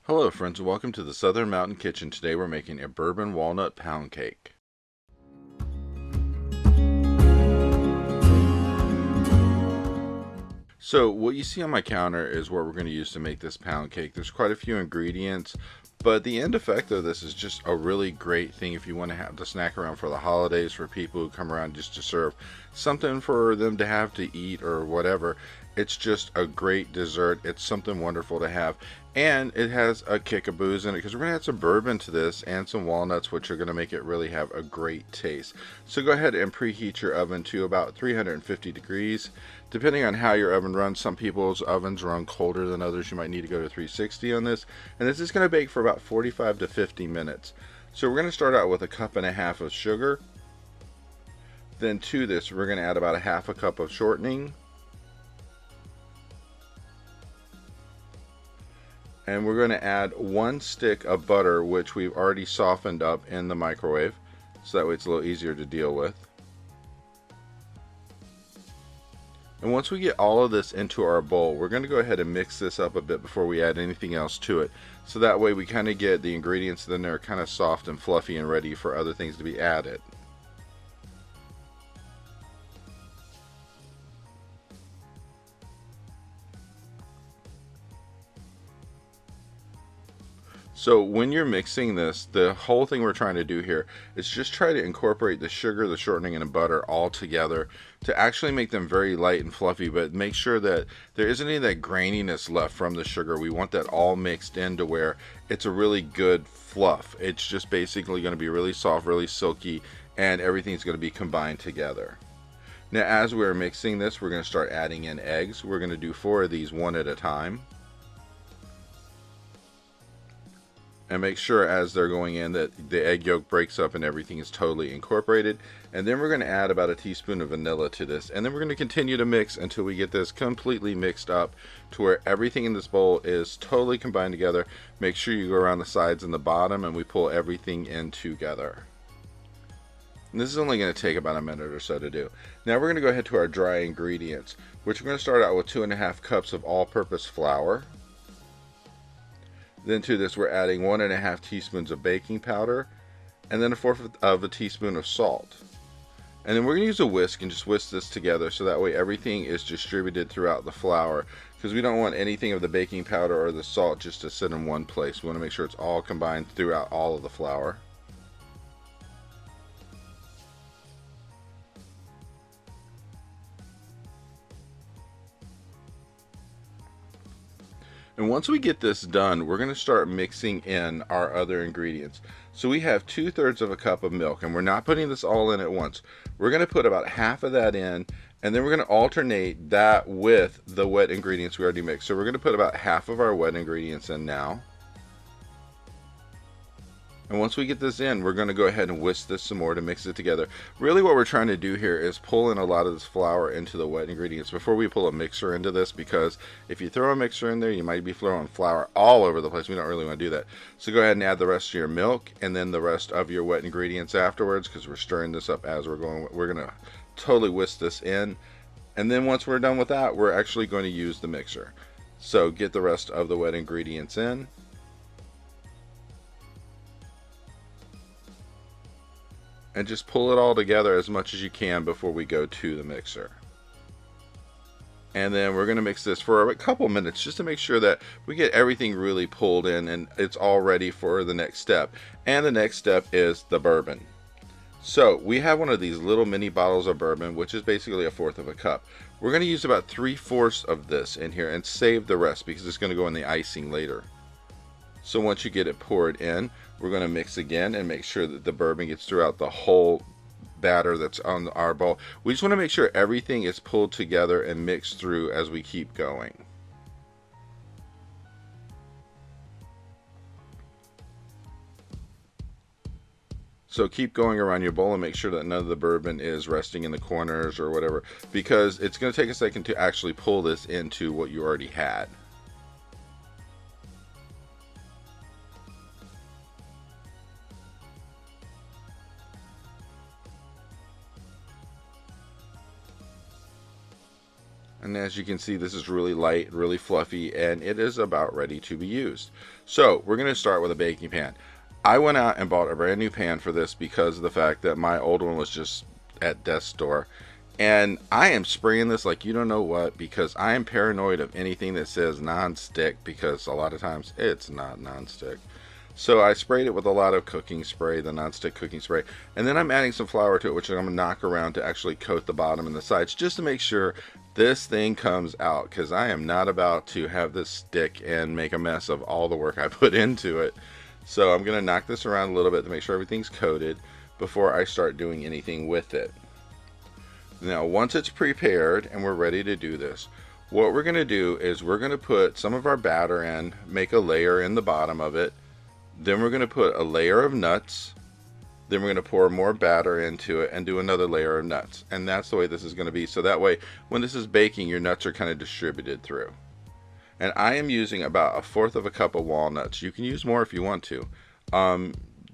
Hello friends and welcome to the Southern Mountain Kitchen. Today we're making a bourbon walnut pound cake. So what you see on my counter is what we're going to use to make this pound cake. There's quite a few ingredients, but the end effect of this is just a really great thing if you want to have the snack around for the holidays, for people who come around just to serve something for them to have to eat or whatever. It's just a great dessert. It's something wonderful to have. And it has a kick of booze in it because we're going to add some bourbon to this and some walnuts, which are going to make it really have a great taste. So go ahead and preheat your oven to about 350 degrees. Depending on how your oven runs, some people's ovens run colder than others. You might need to go to 360 on this. And this is going to bake for about 45 to 50 minutes. So we're going to start out with a cup and a half of sugar. Then to this, we're going to add about a half a cup of shortening. And we're going to add 1 stick of butter, which we've already softened up in the microwave, so that way it's a little easier to deal with. And once we get all of this into our bowl, we're going to go ahead and mix this up a bit before we add anything else to it. So that way we kind of get the ingredients that are kind of soft and fluffy and ready for other things to be added. So when you're mixing this, the whole thing we're trying to do here is just try to incorporate the sugar, the shortening, and the butter all together to actually make them very light and fluffy, but make sure that there isn't any of that graininess left from the sugar. We want that all mixed in to where it's a really good fluff. It's just basically going to be really soft, really silky, and everything's going to be combined together. Now as we're mixing this, we're going to start adding in eggs. We're going to do 4 of these one at a time. And make sure as they're going in that the egg yolk breaks up and everything is totally incorporated. And then we're going to add about a teaspoon of vanilla to this. And then we're going to continue to mix until we get this completely mixed up to where everything in this bowl is totally combined together. Make sure you go around the sides and the bottom and we pull everything in together. And this is only going to take about a minute or so to do. Now we're going to go ahead to our dry ingredients, which we're going to start out with 2½ cups of all-purpose flour. Then to this we're adding 1½ teaspoons of baking powder and then 1/4 of a teaspoon of salt. And then we're going to use a whisk and just whisk this together so that way everything is distributed throughout the flour, because we don't want anything of the baking powder or the salt just to sit in one place. We want to make sure it's all combined throughout all of the flour. And once we get this done, we're going to start mixing in our other ingredients. So we have 2/3 of a cup of milk, and we're not putting this all in at once. We're going to put about half of that in, and then we're going to alternate that with the wet ingredients we already mixed. So we're going to put about half of our wet ingredients in now. And once we get this in, we're going to go ahead and whisk this some more to mix it together. Really what we're trying to do here is pull in a lot of this flour into the wet ingredients before we pull a mixer into this, because if you throw a mixer in there, you might be throwing flour all over the place. We don't really want to do that. So go ahead and add the rest of your milk and then the rest of your wet ingredients afterwards, because we're stirring this up as we're going. We're going to totally whisk this in. And then once we're done with that, we're actually going to use the mixer. So get the rest of the wet ingredients in. And just pull it all together as much as you can before we go to the mixer. And then we're going to mix this for a couple minutes just to make sure that we get everything really pulled in and it's all ready for the next step. And the next step is the bourbon. So we have one of these little mini bottles of bourbon, which is basically 1/4 of a cup. We're going to use about 3/4 of this in here and save the rest because it's going to go in the icing later. So once you get it poured in, we're going to mix again and make sure that the bourbon gets throughout the whole batter that's on our bowl. We just want to make sure everything is pulled together and mixed through as we keep going. So keep going around your bowl and make sure that none of the bourbon is resting in the corners or whatever, because it's going to take a second to actually pull this into what you already had. And as you can see, this is really light, really fluffy, and it is about ready to be used. So we're going to start with a baking pan. I went out and bought a brand new pan for this because of the fact that my old one was just at death's door. And I am spraying this like you don't know what, because I am paranoid of anything that says non-stick, because a lot of times it's not non-stick. So I sprayed it with a lot of cooking spray, the non-stick cooking spray, and then I'm adding some flour to it, which I'm going to knock around to actually coat the bottom and the sides, just to make sure this thing comes out, because I am not about to have this stick and make a mess of all the work I put into it. So I'm going to knock this around a little bit to make sure everything's coated before I start doing anything with it. Now once it's prepared and we're ready to do this, what we're going to do is we're going to put some of our batter in, make a layer in the bottom of it. Then we're going to put a layer of nuts. Then we're going to pour more batter into it and do another layer of nuts. And that's the way this is going to be. So that way, when this is baking, your nuts are kind of distributed through. And I am using about 1/4 of a cup of walnuts. You can use more if you want to.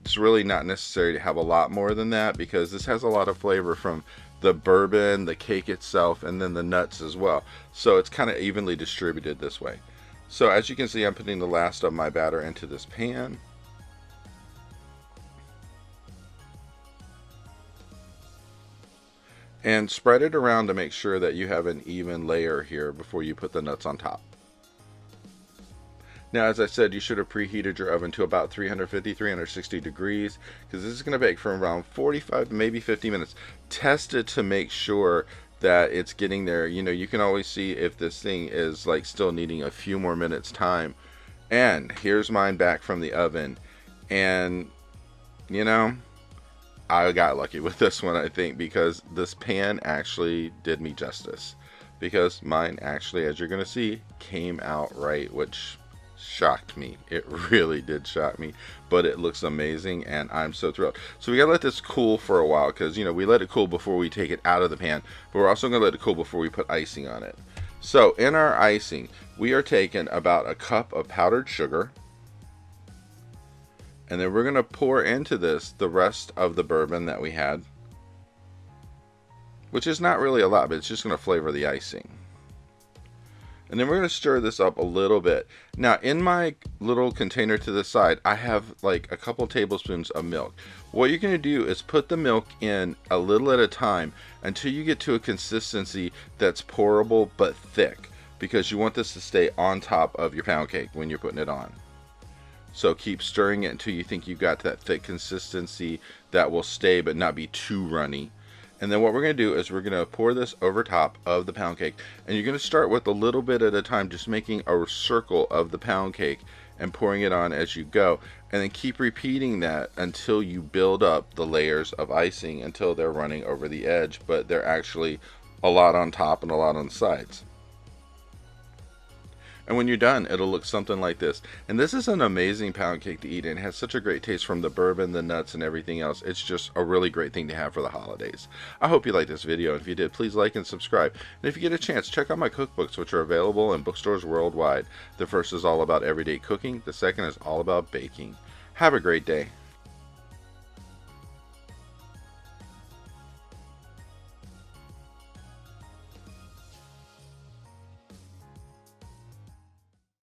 It's really not necessary to have a lot more than that, because this has a lot of flavor from the bourbon, the cake itself, and then the nuts as well. So it's kind of evenly distributed this way. So as you can see, I'm putting the last of my batter into this pan. And spread it around to make sure that you have an even layer here before you put the nuts on top. Now, as I said, you should have preheated your oven to about 350, 360 degrees, because this is going to bake for around 45, maybe 50 minutes. Test it to make sure that it's getting there. You know, you can always see if this thing is like still needing a few more minutes time. And here's mine back from the oven. And, you know, I got lucky with this one, I think, because this pan actually did me justice. Because mine actually, as you're going to see, came out right, which shocked me. It really did shock me, but it looks amazing and I'm so thrilled. So we gotta let this cool for a while, because you know we let it cool before we take it out of the pan, but we're also gonna let it cool before we put icing on it. So in our icing, we are taking about a cup of powdered sugar, and then we're gonna pour into this the rest of the bourbon that we had, which is not really a lot, but it's just gonna flavor the icing. And then we're going to stir this up a little bit. Now, in my little container to the side, I have like a couple tablespoons of milk. What you're going to do is put the milk in a little at a time until you get to a consistency that's pourable but thick, because you want this to stay on top of your pound cake when you're putting it on. So keep stirring it until you think you've got that thick consistency that will stay but not be too runny. And then what we're going to do is we're going to pour this over top of the pound cake. And you're going to start with a little bit at a time, just making a circle of the pound cake and pouring it on as you go. And then keep repeating that until you build up the layers of icing until they're running over the edge, but they're actually a lot on top and a lot on the sides. And when you're done, it'll look something like this. And this is an amazing pound cake to eat, and it has such a great taste from the bourbon, the nuts, and everything else. It's just a really great thing to have for the holidays. I hope you liked this video, and if you did, please like and subscribe. And if you get a chance, check out my cookbooks, which are available in bookstores worldwide. The first is all about everyday cooking. The second is all about baking. Have a great day.